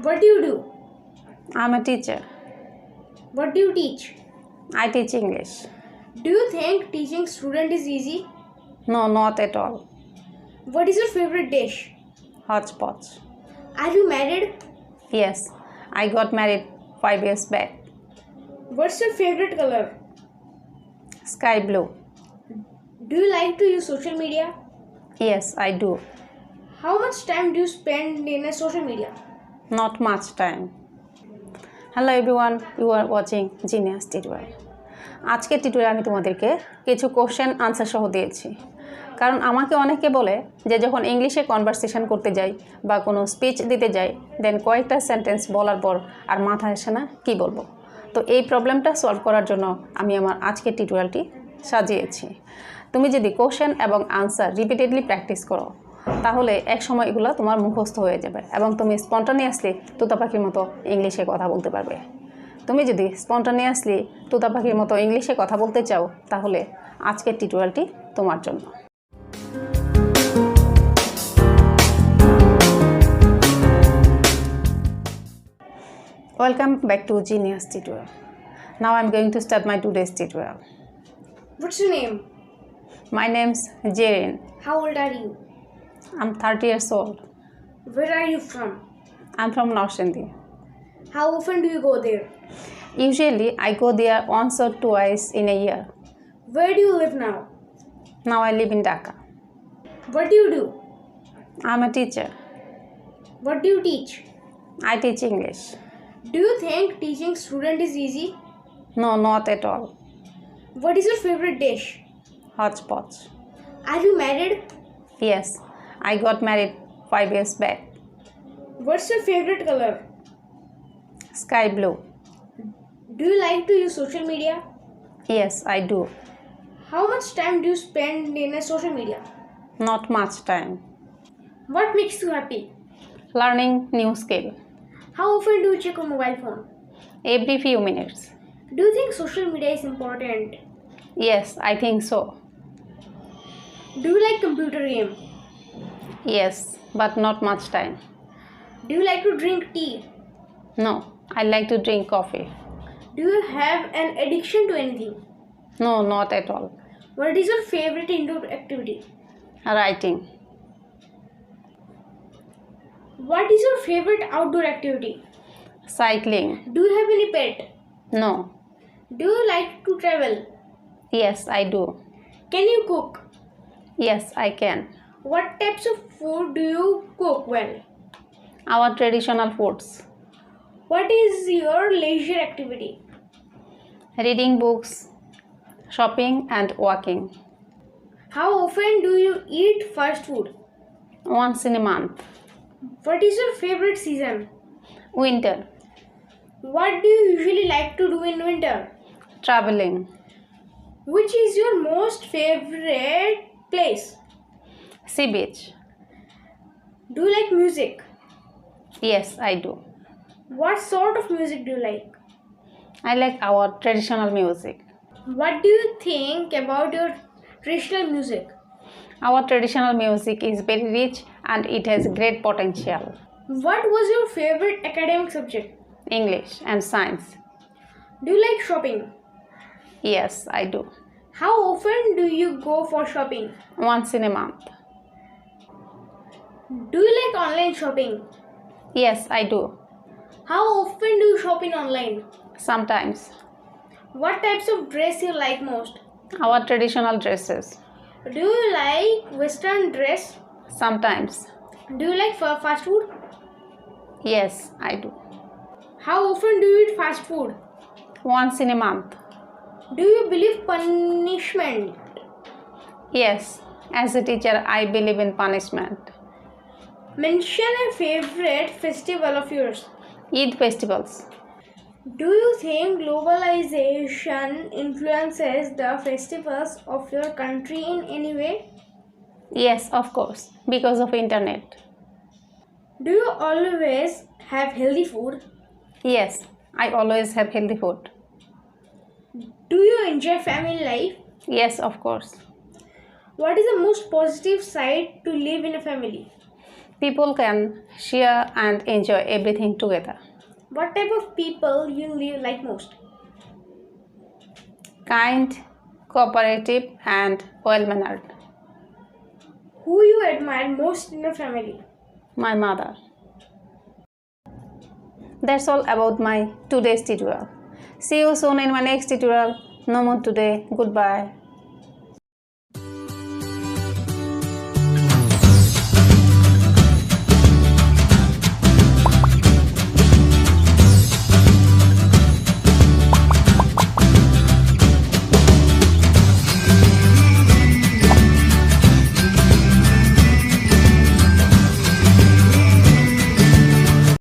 What do you do? I'm a teacher. What do you teach? I teach English. Do you think teaching student is easy? No, not at all. What is your favorite dish? Hodgepodge. Are you married? Yes, I got married 5 years back. What's your favorite color? Sky blue. Do you like to use social media? Yes, I do. How much time do you spend in a social media? Not much time. Hello everyone, you are watching Genius Tutorial. আজকের টিউটোরিয়ালে আমি তোমাদেরকে কিছু question answer সহ দিয়েছি। কারণ আমাকে অনেকে বলে যে যখন ইংলিশে কনভারসেশন করতে যাই বা কোনো স্পিচ দিতে যাই দেন কয়েকটা সেন্টেন্স বলার পর আর মাথায় আসে না কী বলবো। তো এই প্রবলেমটা সলভ করার জন্য আমি আমার আজকের টিউটোরিয়ালটি সাজিয়েছি। তুমি যদি কোশ্চেন এবং আনসার রিপিটেডলি প্র্যাকটিস করো তাহলে এক সময় এগুলো তোমার মুখস্থ হয়ে যাবে এবং তুমি স্পন্টানিয়াসলি তোতা পাখির মতো ইংলিশে কথা বলতে পারবে। তুমি যদি স্পন্টানিয়াসলি তোতা পাখির মতো ইংলিশে কথা বলতে চাও তাহলে আজকের টিউটোরিয়ালটি তোমার জন্য। Welcome back to Genius Tutorial. Now I'm going to start my today's tutorial. What's your name? My name's Jaren. How old are you? I'm 30 years old. Where are you from? I'm from North India. How often do you go there? Usually I go there once or twice in a year. Where do you live now? Now I live in Dhaka. What do you do? I'm a teacher. What do you teach? I teach English. Do you think teaching student is easy? No, not at all. What is your favorite dish? Hodgepodge. Are you married? Yes, I got married 5 years back. What's your favorite color? Sky blue. Do you like to use social media? Yes, I do. How much time do you spend in a social media? Not much time. What makes you happy? Learning new skill. How often do you check your mobile phone? Every few minutes. Do you think social media is important? Yes, I think so. Do you like computer game? Yes, but not much time. Do you like to drink tea? No, I like to drink coffee. Do you have an addiction to anything? No, not at all. What is your favorite indoor activity? Writing. What is your favorite outdoor activity? Cycling. Do you have any pet? No. Do you like to travel? Yes, I do. Can you cook? Yes, I can. What types of food do you cook well? Our traditional foods. What is your leisure activity? Reading books, shopping and walking. How often do you eat fast food? Once in a month. What is your favorite season? Winter. What do you usually like to do in winter? Traveling. Which is your most favorite place? Sea beach. Do you like music? Yes, I do. What sort of music do you like? I like our traditional music. What do you think about your traditional music? Our traditional music is very rich and it has great potential. What was your favorite academic subject? English and science. Do you like shopping? Yes, I do. How often do you go for shopping? Once in a month. Do you like online shopping? Yes, I do. How often do you shop in online? Sometimes. What types of dress you like most? Our traditional dresses. Do you like western dress? Sometimes. Do you like fast food? Yes, I do. How often do you eat fast food? Once in a month. Do you believe punishment? Yes, as a teacher, I believe in punishment. Mention a favorite festival of yours. Eid festivals. Do you think globalization influences the festivals of your country in any way? Yes, of course, because of internet. Do you always have healthy food? Yes, I always have healthy food. Do you enjoy family life? Yes, of course. What is the most positive side to live in a family? People can share and enjoy everything together. What type of people you like most? Kind, cooperative, and well-mannered. Who you admire most in your family? My mother. That's all about my today's tutorial. See you soon in my next tutorial. No more today. Goodbye.